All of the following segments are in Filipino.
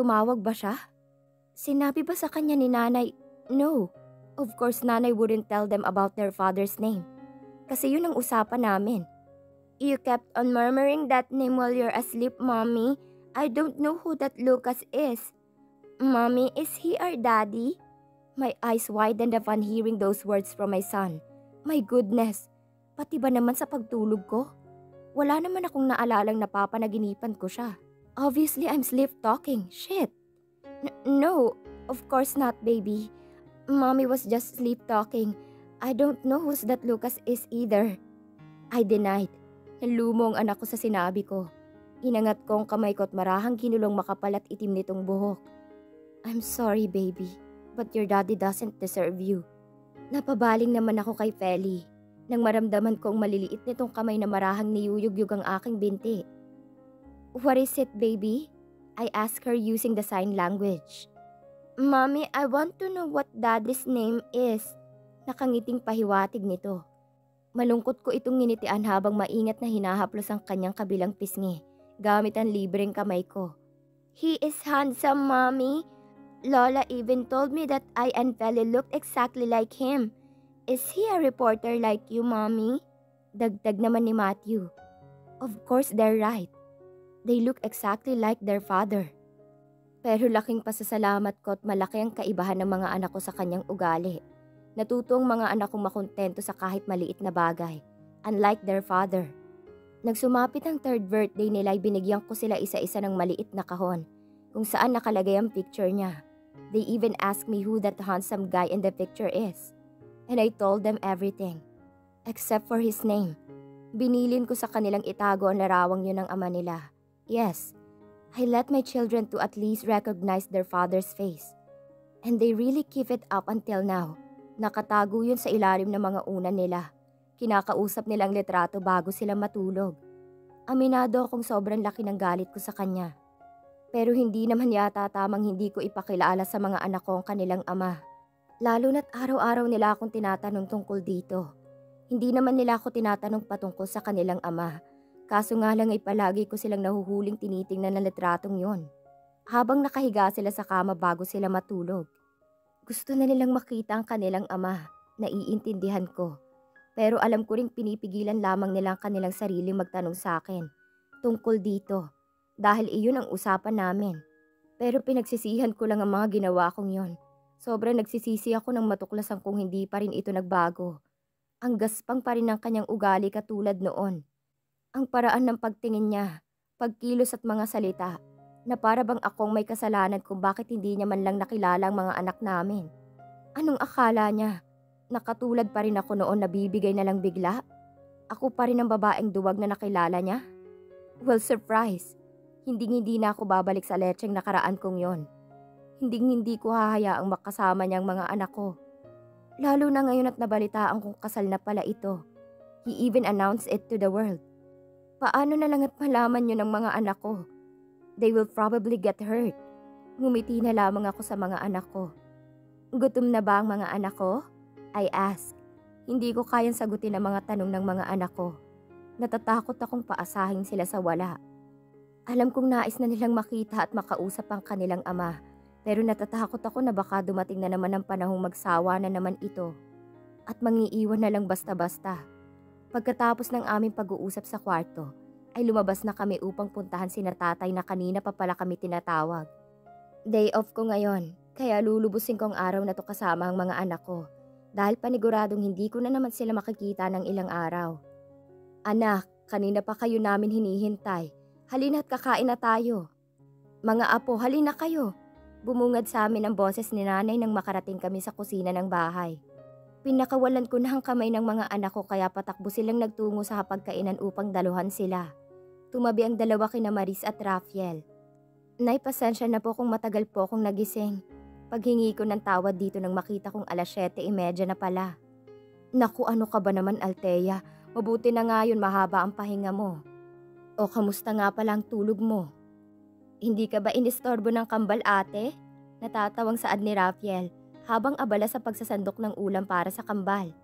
Tumawag ba siya? Sinabi ba sa kanya ni nanay? No. Of course nanay wouldn't tell them about their father's name. Kasi yun ang usapan namin. You kept on murmuring that name while you're asleep, Mommy. I don't know who that Lucas is. Mommy, is he our daddy? My eyes widened upon hearing those words from my son. My goodness, pati ba naman sa pagtulog ko? Wala naman akong naalalang napapanaginipan ko siya. Obviously, I'm sleep-talking. Shit. No, of course not, baby. Mommy was just sleep-talking. I don't know who's that Lucas is either. I denied. Nalumo ang anak ko sa sinabi ko. Inangat ko ang kamay ko at marahang kinulong makapal at itim nitong buhok. I'm sorry, baby, but your daddy doesn't deserve you. Napabaling naman ako kay Feli nang maramdaman ko ang maliliit nitong kamay na marahang niyuyugyug ang aking binti. What is it, baby? I asked her using the sign language. Mommy, I want to know what daddy's name is. Nakangiting pahiwatig nito. Malungkot ko itong nginitian habang maingat na hinahaplos ang kanyang kabilang pisngi gamit ang libreng kamay ko. He is handsome, Mommy. Lola even told me that I and Feli looked exactly like him. Is he a reporter like you, Mommy? Dagdag naman ni Matthew. Of course they're right. They look exactly like their father. Pero laking pasasalamat ko at malaki ang kaibahan ng mga anak ko sa kanyang ugali. Natuto ang mga anak kong makontento sa kahit maliit na bagay, unlike their father. Nagsumapit ang third birthday nila ay binigyan ko sila isa-isa ng maliit na kahon, kung saan nakalagay ang picture niya. They even asked me who that handsome guy in the picture is. And I told them everything, except for his name. Binilin ko sa kanilang itago ang larawang yun ng ama nila. Yes, I let my children to at least recognize their father's face. And they really keep it up until now. Nakatago yun sa ilalim ng mga unan nila. Kinakausap nilang litrato bago sila matulog. Aminado akong sobrang laki ng galit ko sa kanya. Pero hindi naman yata tamang hindi ko ipakilala sa mga anak ko ang kanilang ama. Lalo na't araw-araw nila akong tinatanong tungkol dito. Hindi naman nila ako tinatanong patungkol sa kanilang ama. Kaso nga lang ay palagi ko silang nahuhuling tinitingnan ng litratong yon. Habang nakahiga sila sa kama bago sila matulog. Gusto na nilang makita ang kanilang ama. Naiintindihan ko. Pero alam ko ring pinipigilan lamang nila ang kanilang sariling magtanong sa akin tungkol dito. Dahil iyon ang usapan namin. Pero pinagsisihan ko lang ang mga ginawa kong yon. Sobrang nagsisisi ako nang matuklasan kung hindi pa rin ito nagbago. Ang gaspang pa rin ng kanyang ugali katulad noon. Ang paraan ng pagtingin niya, pagkilos at mga salita, na para bang akong may kasalanan kung bakit hindi niya man lang nakilala ang mga anak namin. Anong akala niya? Nakatulad pa rin ako noon na bibigay na lang bigla? Ako pa rin ang babaeng duwag na nakilala niya? Well, surprise. Hindi na ako babalik sa letseng nakaraan kong yon. Hindi ko hahayaang makasama niyang mga anak ko. Lalo na ngayon at nabalitaan kong kasal na pala ito. He even announced it to the world. Paano na lang at malaman yun ng mga anak ko? They will probably get hurt. Ngumiti na lamang ako sa mga anak ko. Gutom na ba ang mga anak ko? I asked. Hindi ko kayang sagutin ang mga tanong ng mga anak ko. Natatakot akong paasahin sila sa wala. Alam kong nais na nilang makita at makausap ang kanilang ama. Pero natatakot ako na baka dumating na naman ang panahong magsawa na naman ito. At mangiiwan na lang basta-basta. Pagkatapos ng aming pag-uusap sa kwarto, ay lumabas na kami upang puntahan sina tatay na kanina pa pala kami tinatawag. Day off ko ngayon, kaya lulubusin ko ang araw na to kasama ang mga anak ko. Dahil paniguradong hindi ko na naman sila makikita ng ilang araw. Anak, kanina pa kayo namin hinihintay. Halina't kakain na tayo. Mga apo, halina kayo. Bumungad sa amin ang boses ni nanay nang makarating kami sa kusina ng bahay. Pinakawalan ko na ang kamay ng mga anak ko kaya patakbo silang nagtungo sa hapagkainan upang daluhan sila. Tumabi ang dalawa kina Maris at Rafael. Nay, pasensya na po kung matagal po akong nagising. Paghingi ko ng tawad dito nang makita kong 7:30 na pala. Naku, ano ka ba naman, Althea? Mabuti na nga yun, mahaba ang pahinga mo. O kamusta nga pala ang tulog mo? Hindi ka ba inistorbo ng kambal, ate? Natatawang saad ni Rafael habang abala sa pagsasandok ng ulam para sa kambal.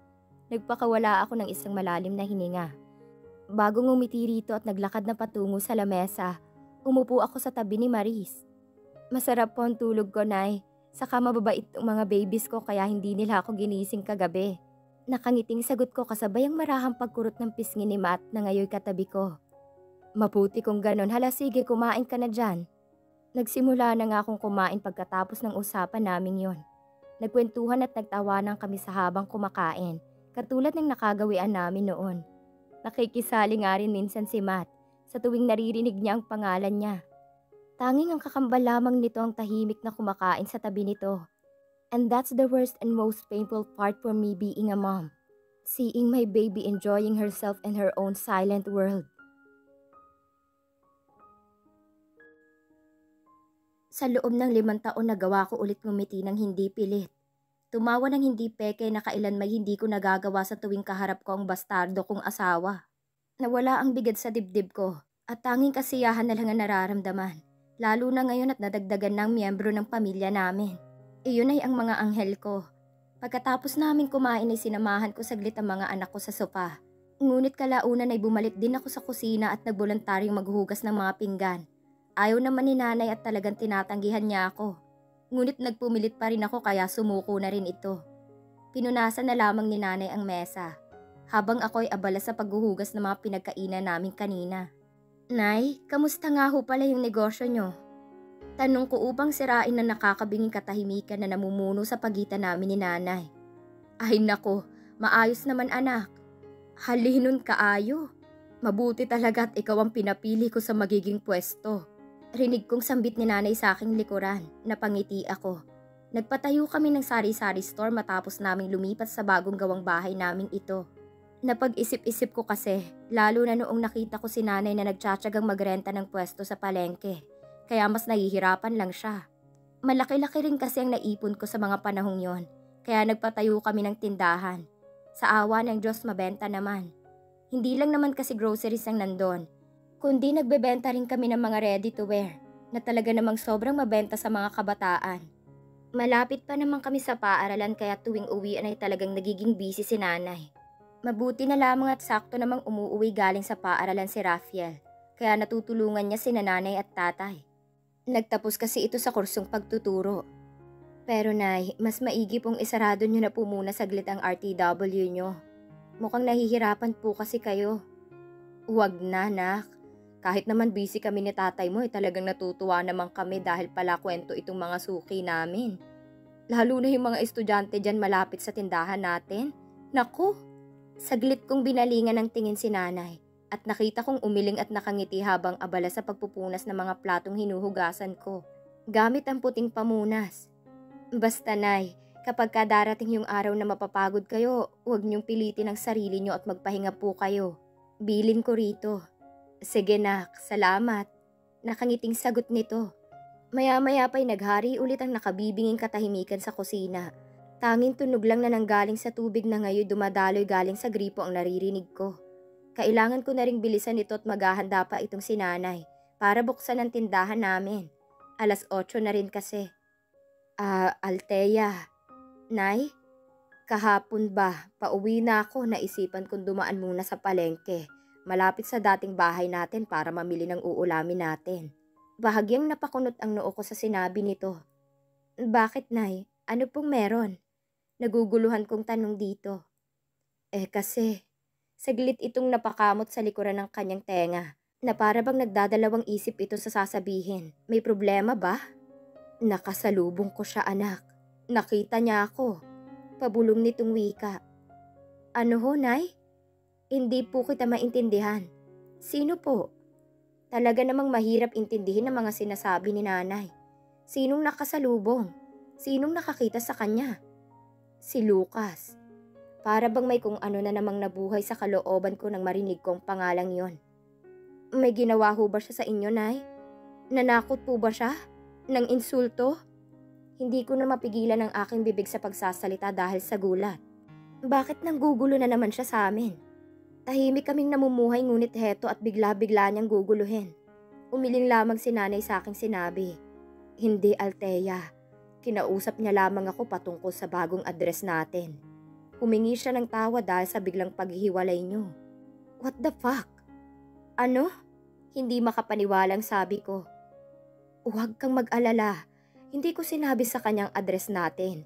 Nagpakawala ako ng isang malalim na hininga. Bago ngumiti rito at naglakad na patungo sa lamesa, umupo ako sa tabi ni Maris. Masarap po ang tulog ko, Nay. Saka mababait ang mga babies ko kaya hindi nila ako ginising kagabi. Nakangiting sagot ko kasabay ang marahang pagkurot ng pisngi ni Matt na ngayoy katabi ko. Mabuti kung ganon, hala sige kumain ka na dyan. Nagsimula na nga akong kumain pagkatapos ng usapan naming yon. Nagkwentuhan at nagtawanan kami sa habang kumakain, katulad ng nakagawian namin noon. Nakikisali nga rin minsan si Matt sa tuwing naririnig niya ang pangalan niya. Tanging ang kakambal lamang nito ang tahimik na kumakain sa tabi nito. And that's the worst and most painful part for me being a mom. Seeing my baby enjoying herself in her own silent world. Sa loob ng 5 taon nagawa ko ulit ngumiti ng hindi pilit. Tumawa ng hindi peke na kailan may hindi ko nagagawa sa tuwing kaharap ko ang bastardo kong asawa. Nawala ang bigat sa dibdib ko at tanging kasiyahan na lang ang nararamdaman. Lalo na ngayon at nadagdagan ng miyembro ng pamilya namin. Iyon ay ang mga anghel ko. Pagkatapos namin kumain ay sinamahan ko saglit ang mga anak ko sa sopa. Ngunit kalaunan ay bumalik din ako sa kusina at nagboluntaryong maghugas ng mga pinggan. Ayaw naman ni nanay at talagang tinatanggihan niya ako. Ngunit nagpumilit pa rin ako kaya sumuko na rin ito. Pinunasan na lamang ni nanay ang mesa, habang ako'y abala sa paghuhugas ng mga pinagkainan namin kanina. Nay, kamusta nga ho pala yung negosyo nyo? Tanong ko upang sirain na nakakabinging katahimikan na namumuno sa pagitan namin ni nanay. Ay nako, maayos naman anak. Halinon kaayo. Mabuti talaga at ikaw ang pinapili ko sa magiging pwesto. Rinig kong sambit ni nanay sa aking likuran, napangiti ako. Nagpatayo kami ng sari-sari store matapos naming lumipat sa bagong gawang bahay naming ito. Napag-isip-isip ko kasi, lalo na noong nakita ko si nanay na nagtsatsagang magrenta ng pwesto sa palengke, kaya mas nahihirapan lang siya. Malaki-laki rin kasi ang naipon ko sa mga panahong yon, kaya nagpatayo kami ng tindahan. Sa awa ng Diyos mabenta naman. Hindi lang naman kasi groceries ang nandun, kundi nagbebenta rin kami ng mga ready to wear na talaga namang sobrang mabenta sa mga kabataan. Malapit pa naman kami sa paaralan kaya tuwing uwian ay talagang nagiging busy si nanay. Mabuti na lamang at sakto namang umuuwi galing sa paaralan si Rafael, kaya natutulungan niya si nanay at tatay. Nagtapos kasi ito sa kursong pagtuturo. Pero nay, mas maigi pong isarado niyo na po muna saglit ang RTW niyo. Mukhang nahihirapan po kasi kayo. Huwag na, nak. Kahit naman busy kami ni tatay mo, talagang natutuwa naman kami dahil pala kwento itong mga suki namin. Lalo na yung mga estudyante dyan malapit sa tindahan natin. Naku! Saglit kong binalingan ng tingin si nanay at nakita kong umiling at nakangiti habang abala sa pagpupunas ng mga platong hinuhugasan ko. Gamit ang puting pamunas. Basta nay, kapag darating yung araw na mapapagod kayo, huwag niyong pilitin ang sarili niyo at magpahinga po kayo. Bilin ko rito. Sige nak, salamat. Nakangiting sagot nito. Maya-maya pa'y naghari ulit ang nakabibinging katahimikan sa kusina. Tanging tunog lang na nanggaling sa tubig na ngayon dumadaloy galing sa gripo ang naririnig ko. Kailangan ko na ring bilisan ito at maghahanda pa itong sinanay para buksan ang tindahan namin. 8:00 na rin kasi. Althea. Nay? Kahapon ba, pauwi na ako, naisipan kong dumaan muna sa palengke. Malapit sa dating bahay natin para mamili ng uulamin natin. Bahagyang napakunot ang noo ko sa sinabi nito. Bakit, Nay? Ano pong meron? Naguguluhan kong tanong dito. Kasi, saglit itong napakamot sa likuran ng kanyang tenga na para bang nagdadalawang isip ito sa sasabihin. May problema ba? Nakasalubong ko siya anak. Nakita niya ako. Pabulong nitong wika. Ano ho, Nay? Hindi po kita maintindihan. Sino po? Talaga namang mahirap intindihin ang mga sinasabi ni nanay. Sinong nakasalubong? Sinong nakakita sa kanya? Si Lucas. Para bang may kung ano na namang nabuhay sa kalooban ko nang marinig kong pangalang yon. May ginawa ho ba siya sa inyo, Nay? Nanakot po ba siya? Nang insulto? Hindi ko na mapigilan ang aking bibig sa pagsasalita dahil sa gulat. Bakit nanggugulo na naman siya sa amin? Tahimik kaming namumuhay ngunit heto at bigla-bigla niyang guguluhin. Umiling lamang si nanay sa aking sinabi. Hindi, Althea. Kinausap niya lamang ako patungkol sa bagong address natin. Humingi siya ng tawa dahil sa biglang paghihiwalay niyo. What the fuck? Ano? Hindi makapaniwalang sabi ko. Huwag kang mag-alala. Hindi ko sinabi sa kanyang address natin.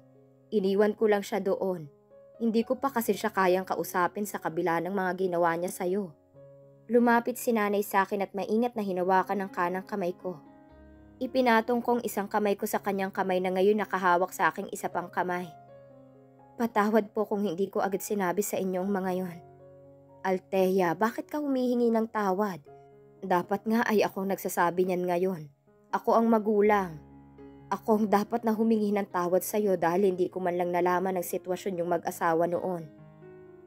Iniwan ko lang siya doon. Hindi ko pa kasi siya kayang kausapin sa kabila ng mga ginawa niya sa'yo. Lumapit si nanay sa akin at maingat na hinawakan ng kanang kamay ko. Ipinatong kong isang kamay ko sa kanyang kamay na ngayon nakahawak sa aking isa pang kamay. Patawad po kung hindi ko agad sinabi sa inyong mga yon. Althea, bakit ka humihingi ng tawad? Dapat nga ay akong nagsasabi niyan ngayon. Ako ang magulang. Ako ang dapat na humingi ng tawad sa iyo dahil hindi ko man lang nalaman ang sitwasyon yung mag-asawa noon.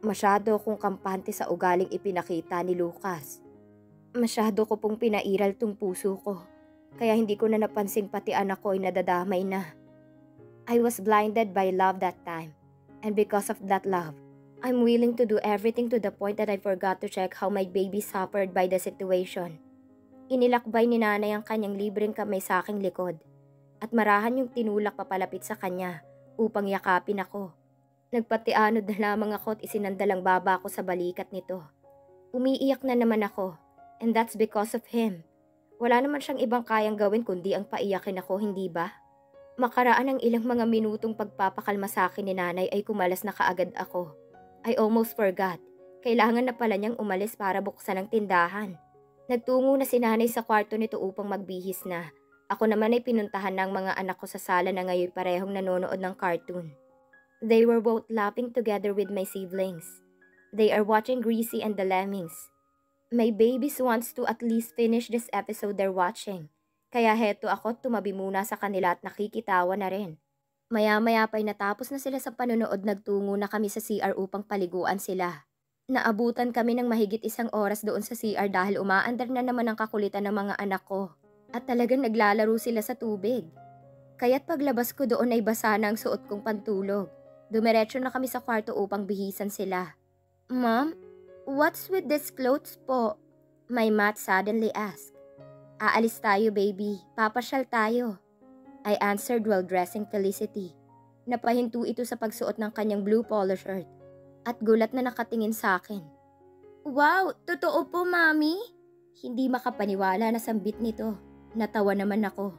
Masyado akong kampante sa ugaling ipinakita ni Lucas. Masyado ko pong pinairal tong puso ko. Kaya hindi ko na napansing pati anak ko ay nadadamay na. I was blinded by love that time. And because of that love, I'm willing to do everything to the point that I forgot to check how my baby suffered by the situation. Inilakbay ni nanay ang kanyang libreng kamay sa aking likod at marahan yung tinulak papalapit sa kanya upang yakapin ako. Nagpatianod na lamang ako at isinandalang baba ko sa balikat nito. Umiiyak na naman ako and that's because of him. Wala naman siyang ibang kayang gawin kundi ang paiyakin ako, hindi ba? Makaraan ang ilang mga minutong pagpapakalma sa akin ni nanay ay kumalas na kaagad ako. I almost forgot. Kailangan na pala niyang umalis para buksan ang tindahan. Nagtungo na si nanay sa kwarto nito upang magbihis na. Ako naman ay pinuntahan ng mga anak ko sa sala na ngayon parehong nanonood ng cartoon. They were both laughing together with my siblings. They are watching Greasy and the Lemmings. My babies wants to at least finish this episode they're watching. Kaya heto ako tumabi muna sa kanila at nakikitawa na rin. Maya-maya pa'y natapos na sila sa panonood, nagtungo na kami sa CR upang paliguan sila. Naabutan kami ng mahigit 1 oras doon sa CR dahil umaandar na naman ang kakulitan ng mga anak ko. At talagang naglalaro sila sa tubig. Kaya't paglabas ko doon ay basa na ang suot kong pantulog. Dumiretso na kami sa kwarto upang bihisan sila. Mom, what's with these clothes po? My mat suddenly asked. Aalis tayo, baby. Papasyal tayo. I answered while dressing Felicity. Napahinto ito sa pagsuot ng kanyang blue polo shirt at gulat na nakatingin sa akin. Wow, totoo po, Mami? Hindi makapaniwala na sambit nito. Natawa naman ako.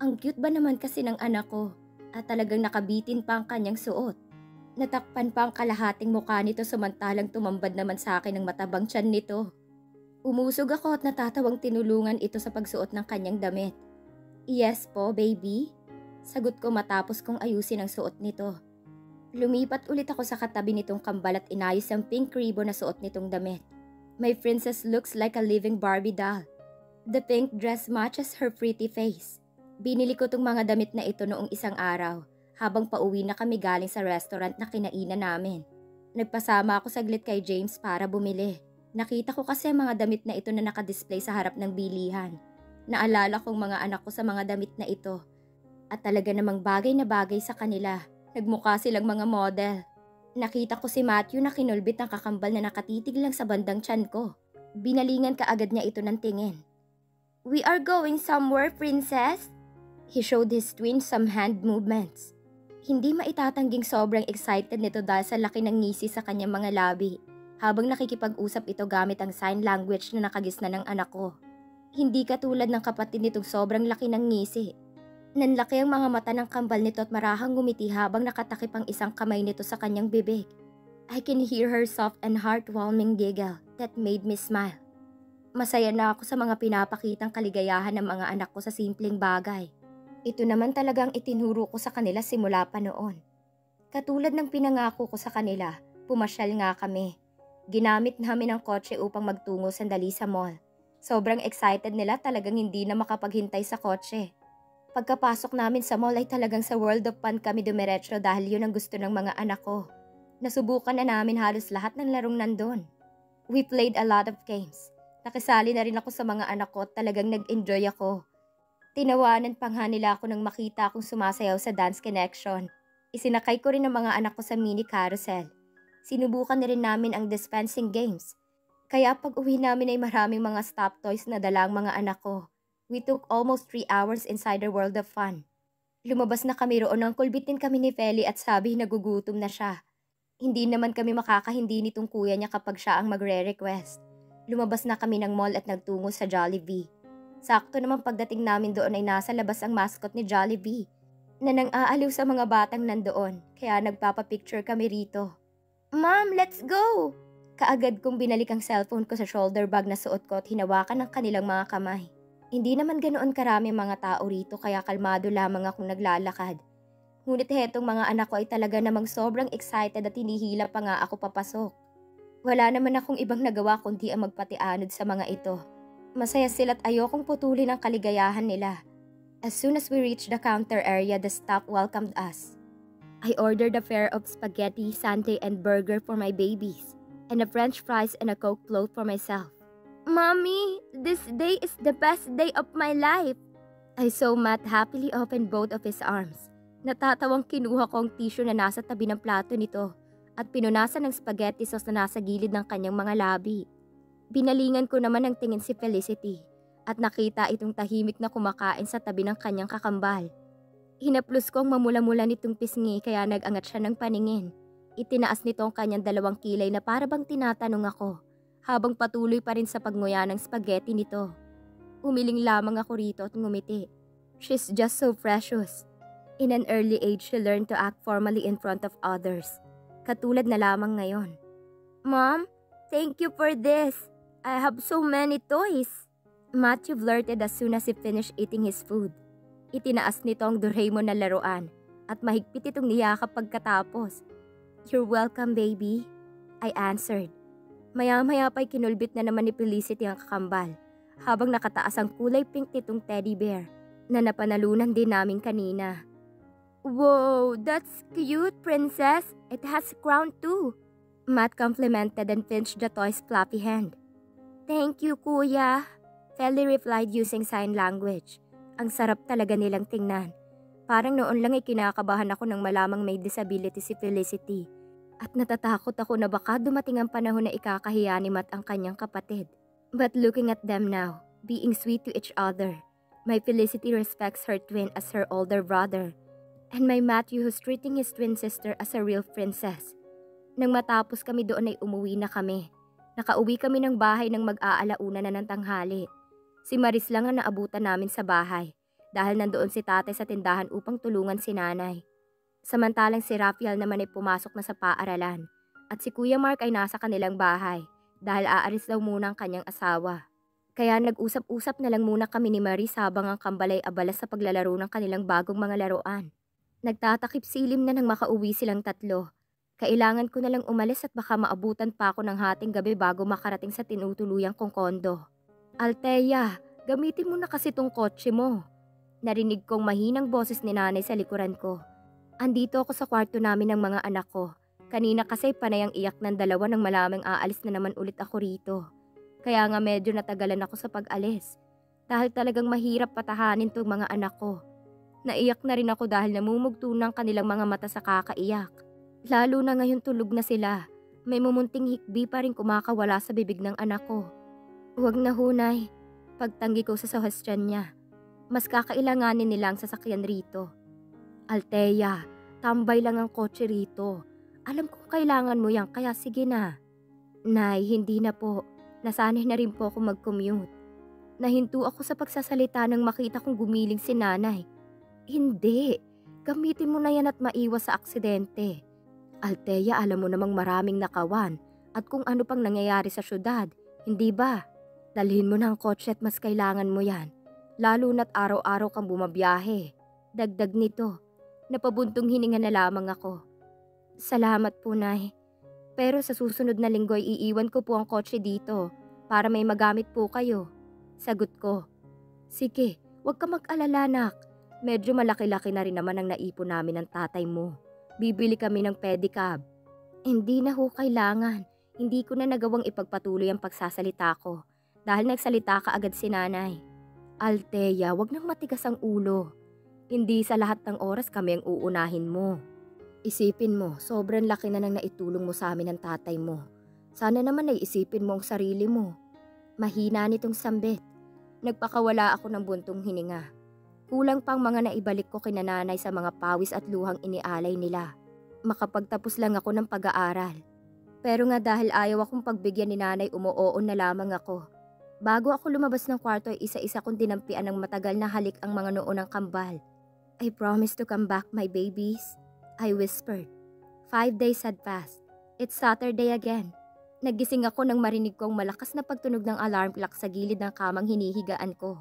Ang cute ba naman kasi ng anak ko at talagang nakabitin pa ang kanyang suot. Natakpan pa ang kalahating mukha nito samantalang tumambad naman sa akin ang matabang tiyan nito. Umusog ako at natatawang tinulungan ito sa pagsuot ng kanyang damit. Yes po, baby. Sagot ko matapos kong ayusin ang suot nito. Lumipat ulit ako sa katabi nitong kambal at inayos ang pink ribbon na suot nitong damit. My princess looks like a living Barbie doll. The pink dress matches her pretty face. Binili ko tong mga damit na ito noong isang araw habang pauwi na kami galing sa restaurant na kinainan namin. Nagpasama ako saglit kay James para bumili. Nakita ko kasi mga damit na ito na nakadisplay sa harap ng bilihan. Naalala kong mga anak ko sa mga damit na ito. At talaga namang bagay na bagay sa kanila. Nagmukha silang mga model. Nakita ko si Matthew na kinulbit ng kakambal na nakatitig lang sa bandang tiyan ko. Binalingan kaagad niya ito ng tingin. We are going somewhere, princess? He showed his twin some hand movements. Hindi maitatangging sobrang excited nito dahil sa laki ng ngisi sa kanyang mga labi. Habang nakikipag-usap ito gamit ang sign language na nakagisna ng anak ko. Hindi katulad ng kapatid nitong sobrang laki ng ngisi. Nanlaki ang mga mata ng kambal nito at marahang ngumiti habang nakatakip ang isang kamay nito sa kanyang bibig. I can hear her soft and heartwarming giggle that made me smile. Masaya na ako sa mga pinapakitang kaligayahan ng mga anak ko sa simpleng bagay. Ito naman talagang itinuro ko sa kanila simula pa noon. Katulad ng pinangako ko sa kanila, pumasyal nga kami. Ginamit namin ang kotse upang magtungo sandali sa mall. Sobrang excited nila, talagang hindi na makapaghintay sa kotse. Pagkapasok namin sa mall ay talagang sa World of Fun kami dumiretso dahil yun ang gusto ng mga anak ko. Nasubukan na namin halos lahat ng larong nandun. We played a lot of games. Nakisali na rin ako sa mga anak ko at talagang nag-enjoy ako. Tinawanan pa nga nila ako nang makita akong sumasayaw sa Dance Connection. Isinakay ko rin ang mga anak ko sa mini carousel. Sinubukan na rin namin ang dispensing games. Kaya pag uwi namin ay maraming mga stop toys na dala ang mga anak ko. We took almost 3 hours inside the World of Fun. Lumabas na kami roon nang kulbitin kami ni Feli at sabi nagugutom na siya. Hindi naman kami makakahindi nitong kuya niya kapag siya ang magre-request. Lumabas na kami ng mall at nagtungo sa Jollibee. Sakto naman pagdating namin doon ay nasa labas ang mascot ni Jollibee na nang-aaliw sa mga batang nandoon, kaya nagpapapicture kami rito. Mom, let's go! Kaagad kong binalik ang cellphone ko sa shoulder bag na suot ko at hinawakan ng kanilang mga kamay. Hindi naman ganoon karami mga tao rito kaya kalmado lamang akong naglalakad. Ngunit hetong mga anak ko ay talaga namang sobrang excited at hinihila pa nga ako papasok. Wala naman akong ibang nagawa kundi ang magpatianod sa mga ito. Masaya sila't ayokong putulin ang kaligayahan nila. As soon as we reached the counter area, the staff welcomed us. I ordered a pair of spaghetti, sundae, and burger for my babies, and a french fries and a Coke float for myself. Mommy, this day is the best day of my life. I saw Matt happily open both of his arms. Natatawang kinuha ko ang tissue na nasa tabi ng plato nito at pinunasan ng spaghetti sauce na nasa gilid ng kanyang mga labi. Binalingan ko naman ng tingin si Felicity at nakita itong tahimik na kumakain sa tabi ng kanyang kakambal. Hinaplos ko ang mamula-mula nitong pisngi kaya nag-angat siya ng paningin. Itinaas nito ang kanyang 2 kilay na para bang tinatanong ako habang patuloy pa rin sa pagnguya ng spaghetti nito. Umiling lamang ako rito at ngumiti. She's just so precious. In an early age, she learned to act formally in front of others. Katulad na lamang ngayon. Mom, thank you for this. I have so many toys. Matthew blurted as soon as he finished eating his food. Itinaas nito ang Doraemon na laruan at mahigpit itong niyakap pagkatapos. You're welcome, baby, I answered. Maya-maya pa'y kinulbit na naman ni Felicity ang kakambal habang nakataas ang kulay pink nitong teddy bear na napanalunan din namin kanina. Wow, that's cute, princess. It has a crown too. Matt complimented and pinched the toy's fluffy hand. Thank you, kuya, Feli replied using sign language. Ang sarap talaga nilang tingnan. Parang noon lang ay kinakabahan ako nang malamang may disability si Felicity. At natatakot ako na baka dumating ang panahon na ikakahiya ni Matt ang kanyang kapatid. But looking at them now, being sweet to each other, my Felicity respects her twin as her older brother. And my Matthew who's treating his twin sister as a real princess. Nang matapos kami doon ay umuwi na kami. Nakauwi kami ng bahay ng mag-aalauna na ng tanghali. Si Maris lang ang naabutan namin sa bahay dahil nandoon si tatay sa tindahan upang tulungan si nanay. Samantalang si Rafael naman ay pumasok na sa paaralan at si Kuya Mark ay nasa kanilang bahay dahil aalis daw muna ang kanyang asawa. Kaya nag-usap-usap na lang muna kami ni Maris habang ang kambal ay abala sa paglalaro ng kanilang bagong mga laruan. Nagtatakip silim na nang makauwi silang tatlo. Kailangan ko na lang umalis at baka maabutan pa ako ng hating gabi bago makarating sa tinutuluyang kong kondo. Althea, gamitin mo na kasi tong kotse mo. Narinig kong mahinang boses ni nanay sa likuran ko. Andito ako sa kwarto namin ng mga anak ko. Kanina kasi panay ang iyak ng dalawa nang malamang aalis na naman ulit ako rito. Kaya nga medyo natagalan ako sa pag-alis. Dahil talagang mahirap patahanin tong mga anak ko. Naiyak na rin ako dahil namumugto ng kanilang mga mata sa kakaiyak. Lalo na ngayon tulog na sila. May mumunting hikbi pa rin kumakawala sa bibig ng anak ko. Huwag na hunay. Pagtanggi ko sa suggestion niya. Mas kakailanganin nila ang sasakyan rito. Althea, tambay lang ang kotse rito. Alam kong kailangan mo yan kaya sige na. Nay, hindi na po. Nasanay na rin po ako mag-commute. Nahinto ako sa pagsasalita nang makita kong gumiling si nanay. Hindi. Gamitin mo na yan at maiwas sa aksidente. Althea, alam mo namang maraming nakawan at kung ano pang nangyayari sa syudad, hindi ba? Dalhin mo na ang kotse at mas kailangan mo yan. Lalo na't araw-araw kang bumabiyahe. Dagdag nito, napabuntong hininga na lamang ako. Salamat po, Nay. Pero sa susunod na linggo ay iiwan ko po ang kotse dito para may magamit po kayo. Sagot ko. Sige, huwag ka mag-alala, nak. Medyo malaki-laki na rin naman ang naipon namin ng tatay mo. Bibili kami ng pedicab. Hindi na ho kailangan. Hindi ko na nagawang ipagpatuloy ang pagsasalita ko dahil nagsalita ka agad si nanay. Althea, wag nang matigas ang ulo. Hindi sa lahat ng oras kami ang uunahin mo. Isipin mo, sobrang laki na nang naitulong mo sa amin ng tatay mo. Sana naman ay isipin mo ang sarili mo. Mahina nitong sambit. Nagpakawala ako ng buntong hininga. Kulang pang mga naibalik ko kina nanay sa mga pawis at luhang inialay nila. Makapagtapos lang ako ng pag-aaral. Pero nga dahil ayaw akong pagbigyan ni nanay umuoon na lamang ako. Bago ako lumabas ng kwarto ay isa-isa kong dinampian ng matagal na halik ang mga noo ng kambal. I promise to come back, my babies, I whispered. 5 days had passed. It's Saturday again. Nagising ako nang marinig kong malakas na pagtunog ng alarm clock sa gilid ng kamang hinihigaan ko.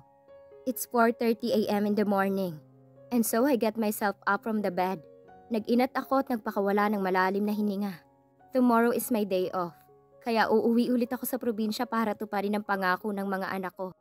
It's 4:30 a.m. in the morning. And so I get myself up from the bed. Nag-inat ako at nagpakawala ng malalim na hininga. Tomorrow is my day off. Kaya uuwi ulit ako sa probinsya para tuparin ang pangako ng mga anak ko.